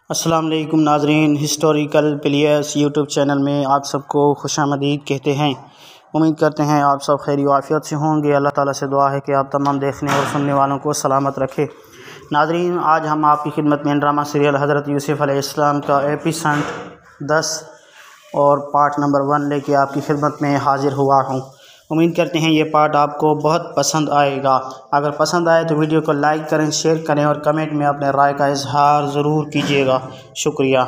अस्सलाम वालेकुम नाज़रीन, हिस्टोरिकल प्लेयर्स यूट्यूब चैनल में आप सबको खुशामदीद कहते हैं। उम्मीद करते हैं आप सब खैर आफियत से होंगे। अल्लाह ताला से दुआ है कि आप तमाम देखने और सुनने वालों को सलामत रखे। नाज़रीन, आज हम आपकी खिदमत में ड्रामा सीरियल हज़रत यूसुफ़ अलैहिस्सलाम का एपिसोड 10 और पार्ट नंबर 1 लेके आपकी खिदमत में हाज़िर हुआ हूँ। उम्मीद करते हैं ये पार्ट आपको बहुत पसंद आएगा। अगर पसंद आए तो वीडियो को लाइक करें, शेयर करें और कमेंट में अपने राय का इजहार ज़रूर कीजिएगा। शुक्रिया।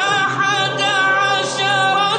11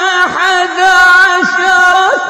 11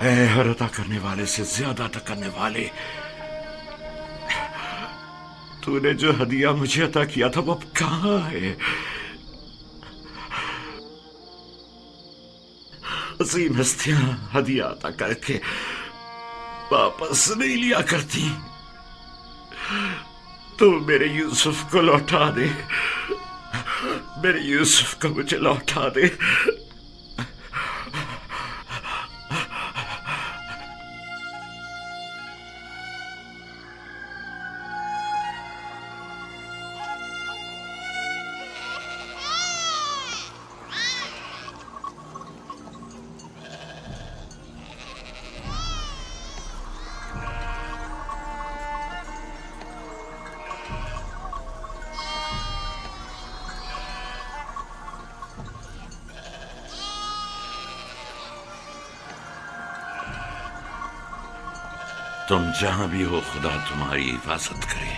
ऐ हर अता करने वाले से ज्यादा अता करने वाले, तूने जो हदिया मुझे अता किया था वो अब कहाँ है? अजीम हस्तियां हदिया अता करके वापस नहीं लिया करती। तो मेरे यूसुफ को लौटा दे, मेरे यूसुफ को मुझे लौटा दे। तुम जहां भी हो, खुदा तुम्हारी हिफाजत करे।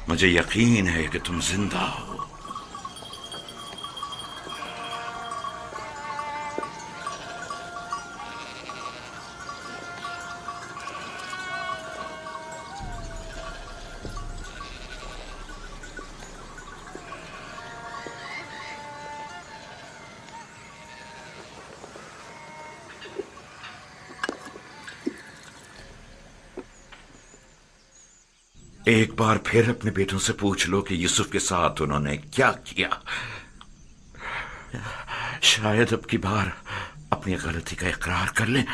मुझे यकीन है कि तुम जिंदा हो। एक बार फिर अपने बेटों से पूछ लो कि यूसुफ के साथ उन्होंने क्या किया। शायद अब की बार अपनी गलती का इकरार कर लें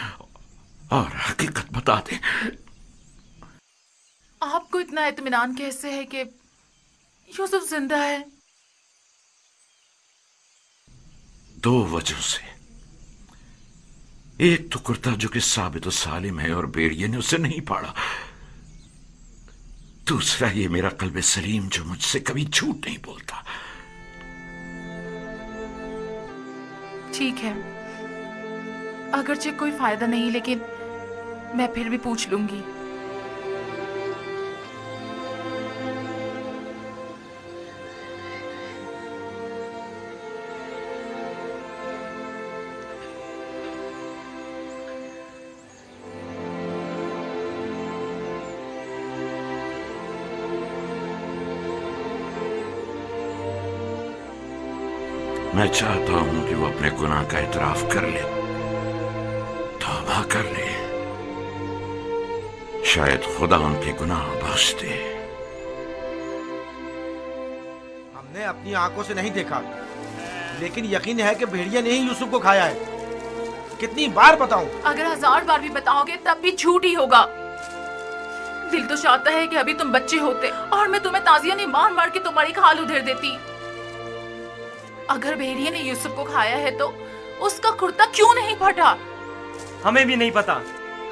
और हकीकत बता दें। आपको इतना इत्मीनान कैसे है कि यूसुफ जिंदा है। 2 वजहों से। एक तो कुर्ता जो कि साबित और सालिम है और भेड़िए ने उसे नहीं पाड़ा। दूसरा ये मेरा कल्बे सलीम जो मुझसे कभी झूठ नहीं बोलता। ठीक है, अगरचे कोई फायदा नहीं, लेकिन मैं फिर भी पूछ लूंगी। मैं चाहता हूं कि वो अपने गुनाह का इतराफ कर ले, तौबा कर ले। शायद खुदा उनके गुनाह बख्श दे। हमने अपनी आंखों से नहीं देखा, लेकिन यकीन है कि भेड़िया ने ही यूसुफ को खाया है। कितनी बार बताऊं? अगर 1000 बार भी बताओगे तब भी झूठ ही होगा। दिल तो चाहता है कि अभी तुम बच्चे होते और मैं तुम्हें ताजिया ने मार मार के तुम्हारी खाल उधेड़ देती। अगर भेड़िए ने यूसुफ को खाया है तो उसका कुर्ता क्यों नहीं फटा? हमें भी नहीं पता।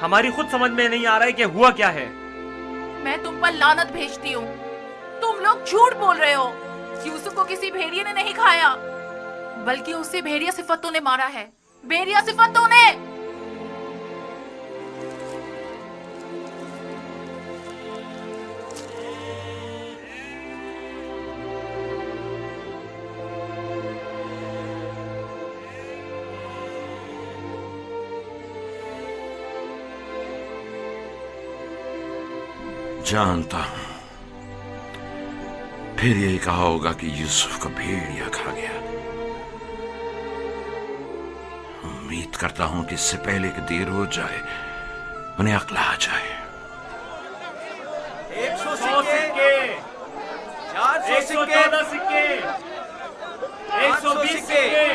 हमारी खुद समझ में नहीं आ रहा है कि हुआ क्या है। मैं तुम पर लानत भेजती हूँ। तुम लोग झूठ बोल रहे हो। यूसुफ को किसी भेड़िए ने नहीं खाया, बल्कि उसे भेड़िया सिफतों ने मारा है। भेड़िया सिफतों ने। जानता हूं फिर यही कहा होगा कि यूसुफ को भेड़िया खा गया। उम्मीद करता हूं कि इससे पहले कि देर हो जाए उन्हें अक्ल आ जाए। 100 सिक्के, 400 सिक्के, 114 सिक्के, 120 सिक्के,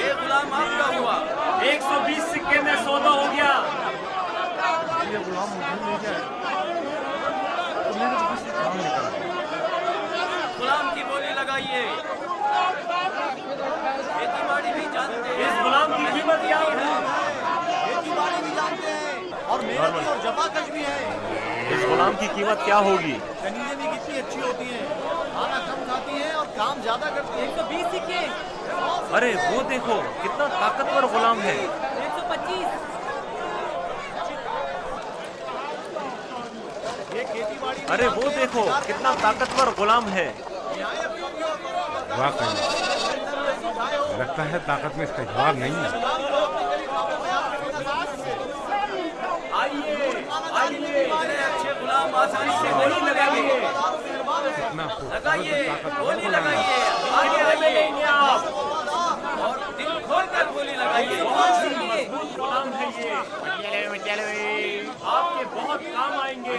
ये गुलाम आपका हुआ। 120 सिक्के में सौदा हो गया। ये गुलाम मुझे ले जाए। गुलाम की बोली लगाइए। खेती-बाड़ी भी जानते हैं। इस गुलाम की कीमत क्या है? खेती-बाड़ी भी जानते हैं और मेहनती और जफाकश भी है। इस गुलाम की कीमत क्या होगी? कनीज़ें भी कितनी अच्छी होती हैं, खाना कम खाती हैं और काम ज्यादा करती हैं। 120 सिक्के। अरे वो देखो कितना ताकतवर गुलाम है। 125। अरे वो देखो कितना ताकतवर गुलाम है। वाकई लगता है ताकत में इसका जवाब नहीं है। आइए आइए, अच्छे गुलाम आसानी से गोली लगाइए। कितना लगाइए, गोली लगाइए। आगे आइए आप। और दिल खोल कर गोली लगाइए। मजबूत गुलाम है ये। आपके बहुत काम आएंगे।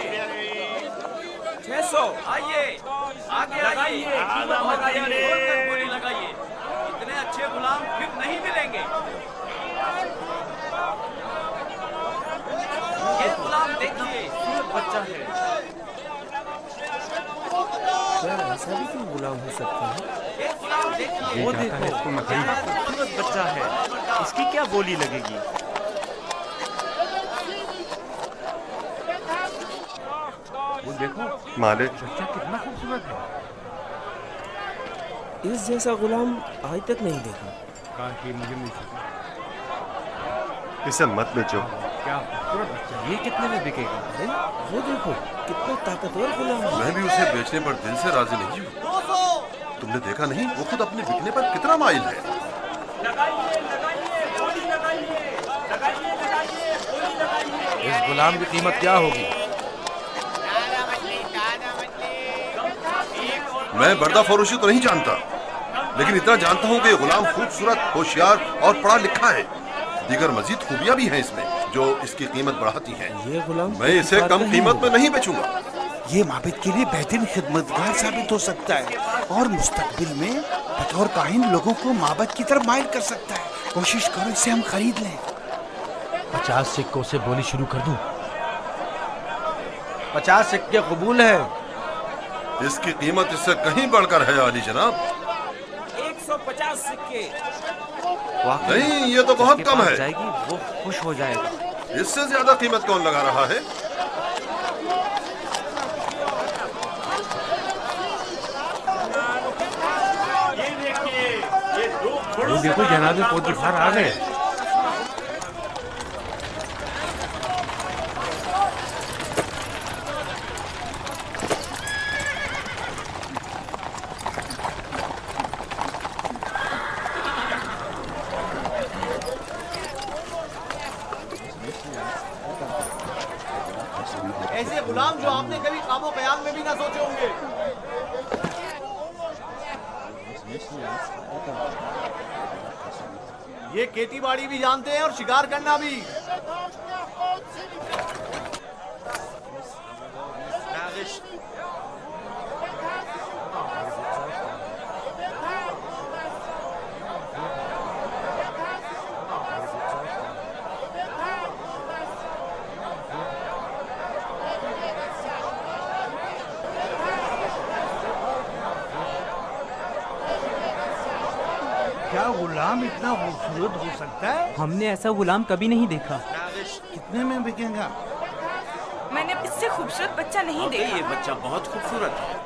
600। आइए आगे आइए। गोली लगाइए। इतने अच्छे गुलाम फिर नहीं मिलेंगे। ये गुलाम देखिए, बच्चा है। ऐसा भी क्यों गुलाम हो सकता है? ये गुलाम देखिए। वो देखो कितना खूबसूरत बच्चा है। इसकी क्या बोली लगेगी? वो देखो मालिक, बच्चा कितना खूबसूरत है। इस जैसा गुलाम आज तक नहीं देखा। काश ये मुझे मिल सके। इसे मत बेचो। क्या खूबसूरत बच्चा है। ये कितने में बिकेगा? अरे वो देखो कितना ताकतवर गुलाम है। मैं भी उसे बेचने पर दिल से राजी नहीं हूँ। तुमने देखा नहीं वो खुद अपने बिकने पर कितना माइल है। इस गुलाम की कीमत क्या होगी? मैं बर्दा फरोशी तो नहीं जानता, लेकिन इतना जानता हूँ कि ये गुलाम खूबसूरत, होशियार और पढ़ा लिखा है। दीगर मजीद खूबियाँ भी हैं इसमें जो इसकी कीमत बढ़ाती हैं। ये गुलाम मैं इसे कम कीमत में नहीं बेचूंगा। ये माबिद के लिए बेहतरीन खिदमतगार साबित हो सकता है और मुस्तकबिल में बतौर काहिन लोगों को माबद की तरफ माइल कर सकता है। कोशिश करो इसे हम खरीद लें। 50 सिक्कों से बोली शुरू कर दूं? 50 सिक्के कबूल है। इसकी कीमत इससे कहीं बढ़कर है आली जनाब। 150 सिक्के। नहीं, ये तो बहुत कम है। जाएगी वो खुश हो जाएगा। इससे ज्यादा कीमत कौन लगा रहा है? ये देखिए, ये दो देखो जनाब पोतीफार आ गए। ऐसे गुलाम जो आपने कभी ख्वाबो ख्याल में भी ना सोचे होंगे। ये खेती बाड़ी भी जानते हैं और शिकार करना भी। क्या गुलाम इतना खूबसूरत हो सकता है? हमने ऐसा गुलाम कभी नहीं देखा। कितने में बिकेगा? मैंने इससे खूबसूरत बच्चा नहीं देखा। ये बच्चा बहुत खूबसूरत है।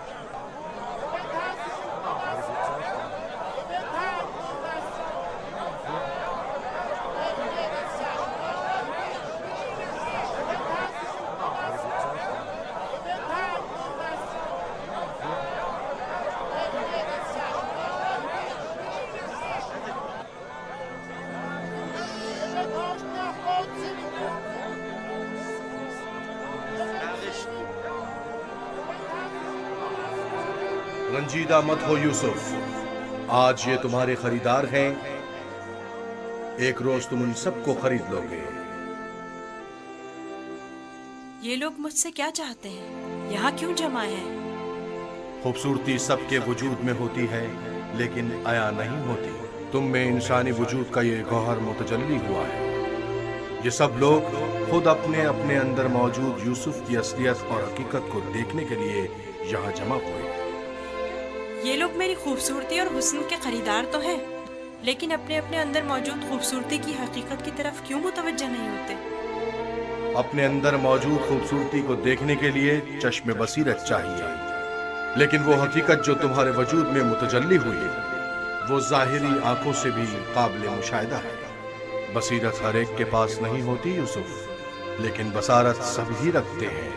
रंजीदा मत हो यूसुफ, आज ये तुम्हारे खरीदार हैं। एक रोज तुम उन सबको खरीद लोगे। ये लोग मुझसे क्या चाहते हैं? यहाँ क्यों जमा हैं? खूबसूरती सबके वजूद में होती है लेकिन आया नहीं होती। तुम में इंसानी वजूद का ये गौहर मुतजल्ली हुआ है। ये सब लोग खुद अपने अपने अंदर मौजूद यूसुफ की असलियत और हकीकत को देखने के लिए यहाँ जमा हुए। ये लोग मेरी खूबसूरती और हुस्न के खरीदार तो हैं, लेकिन अपने अपने अंदर मौजूद खूबसूरती की हकीकत की तरफ क्यों मुतवज्जह नहीं होते? अपने अंदर मौजूद खूबसूरती को देखने के लिए चश्मे बसीरत चाहिए, लेकिन वो हकीकत जो तुम्हारे वजूद में मुतजल्ली हुई वो जाहिरी आंखों से भी काबिल मुशाहिदा है। बसीरत हर एक के पास नहीं होती यूसुफ, लेकिन बसारत सभी रखते हैं।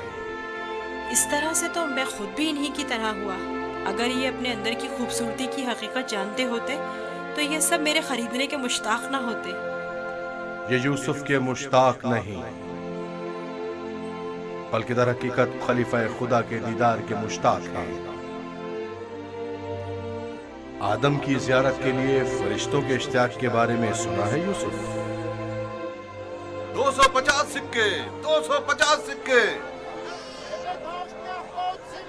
इस तरह से तो मैं खुद भी इन्हीं की तरह हुआ। अगर ये अपने अंदर की खूबसूरती की हकीकत जानते होते तो ये सब मेरे खरीदने के मुश्ताक ना होते। ये यूसुफ के मुश्ताक नहीं, बल्कि दर हकीकत खलीफा खुदा के दीदार के मुश्ताक हैं। आदम की ज़ियारत के लिए फरिश्तों के इश्तियाक के बारे में सुना है यूसुफ? 250 सिक्के, 250 सिक्के।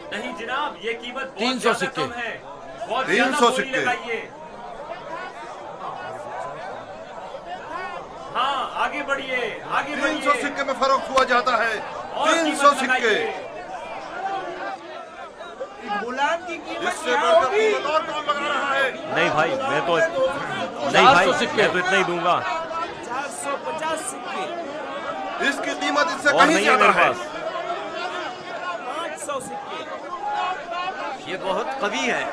नहीं जनाब, ये कीमत 300 सिक्के। 300 सिक्के। हाँ, आगे बढ़िए, आगे बढ़िए। 300 सिक्के में फरोख्त हुआ जाता है। 300 सिक्के। गुलाम की कीमत इससे बढ़कर कीमत और कौन लगा रहा है? नहीं भाई, मैं तो इतना ही दूंगा। 450 सिक्के। इसकी कीमत इससे और कहीं नहीं है ज्यादा मेरे है। पास। 500 सिक्के। ये बहुत कवि है,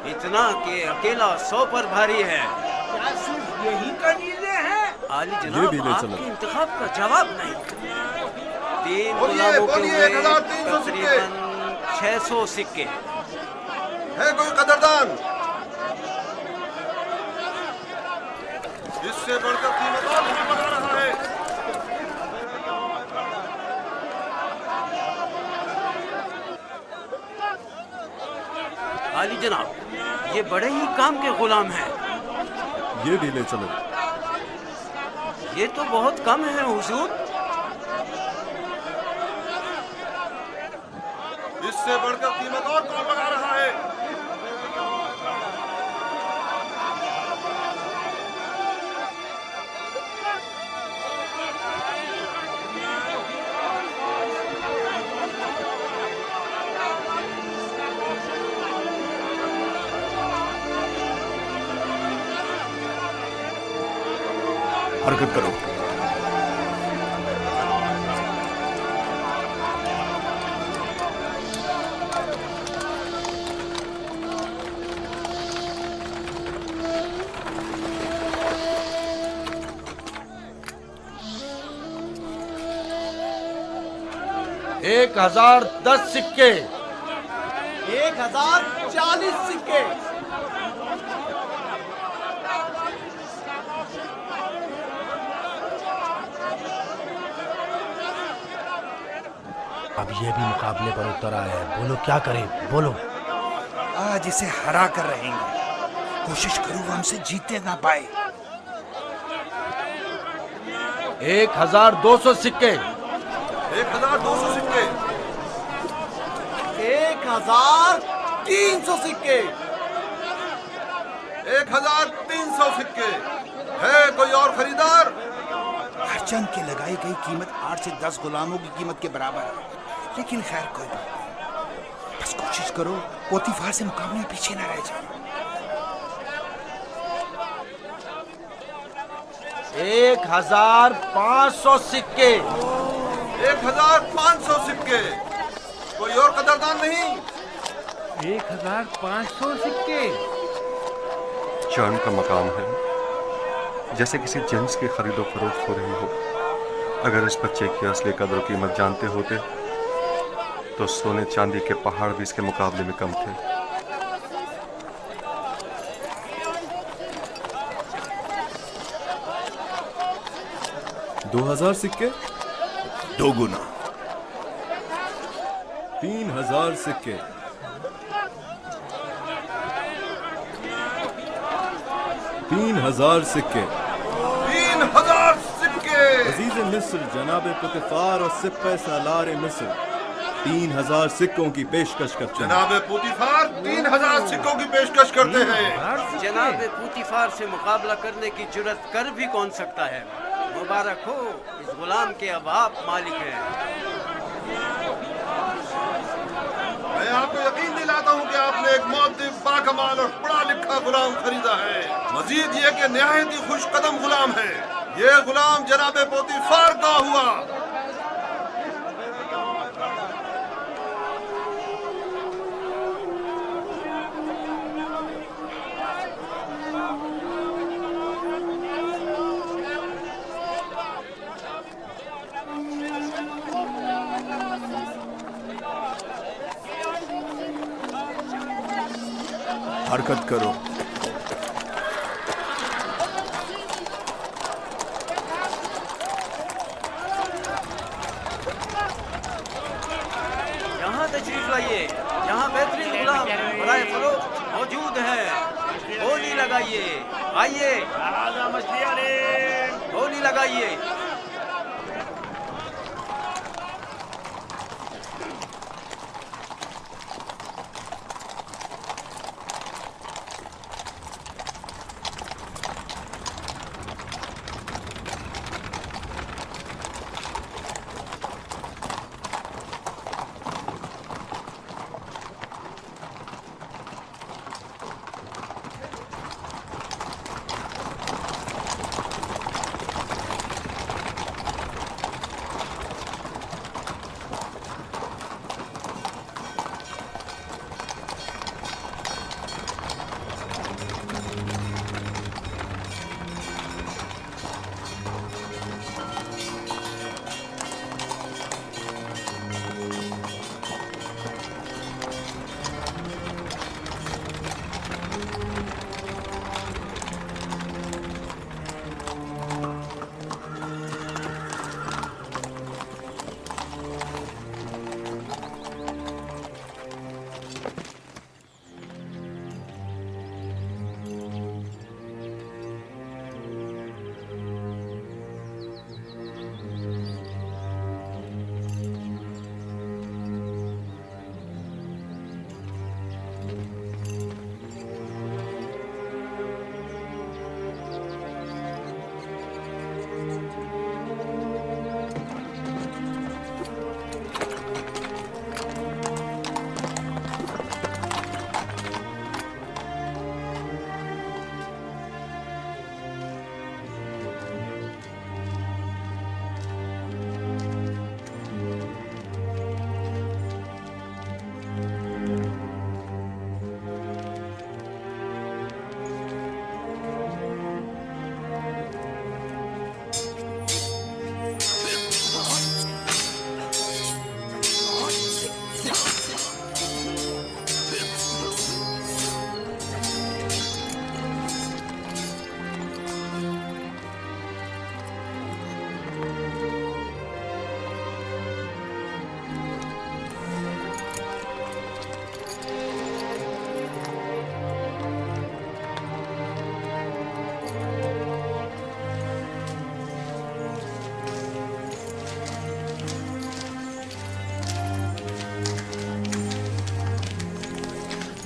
इतना कि अकेला 100 पर भारी है। क्या सिर्फ यही कनीज़े हैं? आली जनाब, आपके इंतखाब का जवाब नहीं। 3 गुलामों के बोलिए, हुए 1300 सिक्के। तकरीबन 600 सिक्के। है कोई कदरदान? इससे बढ़कर कीमत और कौन लगा रहा है? आली जनाब, ये बड़े ही काम के गुलाम हैं। ये भी ले चलो। ये तो बहुत कम है हुजूर। इससे बढ़कर कीमत और कौन लगा रहा है? हरकत करो। एक 1010 सिक्के, 1040 सिक्के, अब ये भी मुकाबले पर उतर आया है। बोलो क्या करें, बोलो। आज इसे हरा कर रहेंगे। कोशिश करूँ वो हमसे जीते ना पाए। 1200 सिक्के, 1200 सिक्के, 1300 सिक्के, 1300 सिक्के। है कोई और खरीदार? हरचंद की लगाई गई कीमत 8 से 10 गुलामों की कीमत के बराबर है, लेकिन खैर कोई बात नहीं। बस कोशिश करो पोतीफार से मुकाबले में पीछे ना रह जाओ। 1500 सिक्के, 1500 सिक्के। कोई और कदरदान नहीं? 1500 सिक्के। चांद का मकाम है, जैसे किसी जिन्स की खरीदो फरोख्त हो रही हो। अगर इस बच्चे की असली कदर कीमत जानते होते तो सोने चांदी के पहाड़ भी इसके मुकाबले में कम थे। $2000 सिक्के, 2 गुना। 3000 सिक्के, 3000 सिक्के, 3000 सिक्के। अजीज मिस्र जनाब पुतिफार और सिप्पे सालार मिस्र 3000 सिक्कों की पेशकश करते हैं। जनाब पुतिफार 3000 सिक्कों की पेशकश करते हैं। जनाब पुतिफार से मुकाबला करने की जुर्रत कर भी कौन सकता है। मुबारक हो, इस गुलाम के अब आप मालिक हैं। मैं आपको यकीन दिलाता हूँ कि आपने एक मुअद्दिब, बाकमाल और पढ़ा लिखा गुलाम खरीदा है। मजीद ये कि निहायत ही खुश कदम गुलाम है। ये गुलाम जनाब पोतीफार का हुआ। हरकत करो। यहाँ तशरीफ लाइए, यहाँ बेहतरीन गुलाम बराए फरोख्त मौजूद है। बोली लगाइए, आइए बोली लगाइए।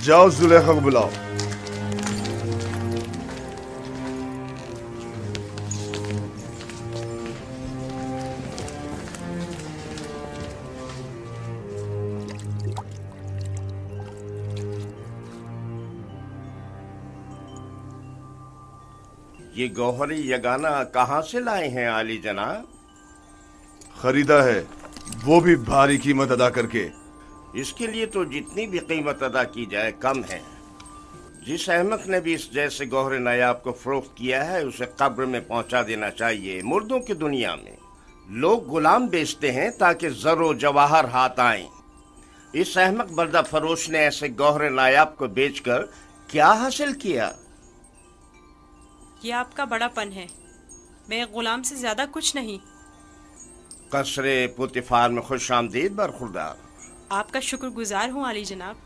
जाओ जुलेखा को बुलाओ। ये गौहरी यगाना कहाँ से लाए हैं आली जनाब? खरीदा है, वो भी भारी कीमत अदा करके। इसके लिए तो जितनी भी कीमत अदा की जाए कम है। जिस अहमक ने भी इस जैसे गौहरे नायाब को फरोख्त किया है उसे कब्र में पहुंचा देना चाहिए। मुर्दों की दुनिया में लोग गुलाम बेचते हैं ताकि जरो जवाहर हाथ आए। इस अहमक बर्दा फरोश ने ऐसे गौहरे नायाब को बेचकर क्या हासिल किया? ये आपका बड़ापन है, मैं एक गुलाम से ज्यादा कुछ नहीं। कसरे पुतिफार में खुश आमदीद बरखुरदार। आपका शुक्रगुजार हूँ आली जनाब।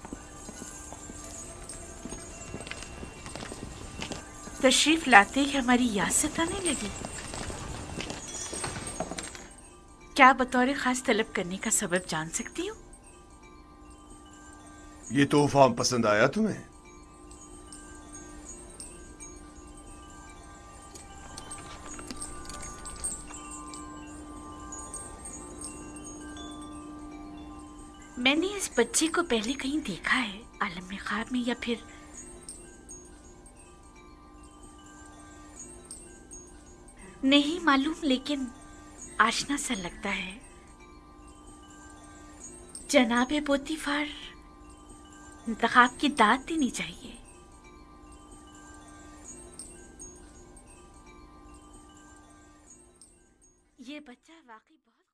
तशरीफ लाते ही हमारी याद सताने लगी। क्या बतौर खास तलब करने का सबब जान सकती हूँ? ये तोहफा पसंद आया तुम्हें? मैंने इस बच्चे को पहले कहीं देखा है, आलम में ख्वाब में या फिर नहीं मालूम, लेकिन आशना सा लगता है। जनाबे पोतीफार इंतखाब की दाद देनी चाहिए। ये बच्चा वाकई बहुत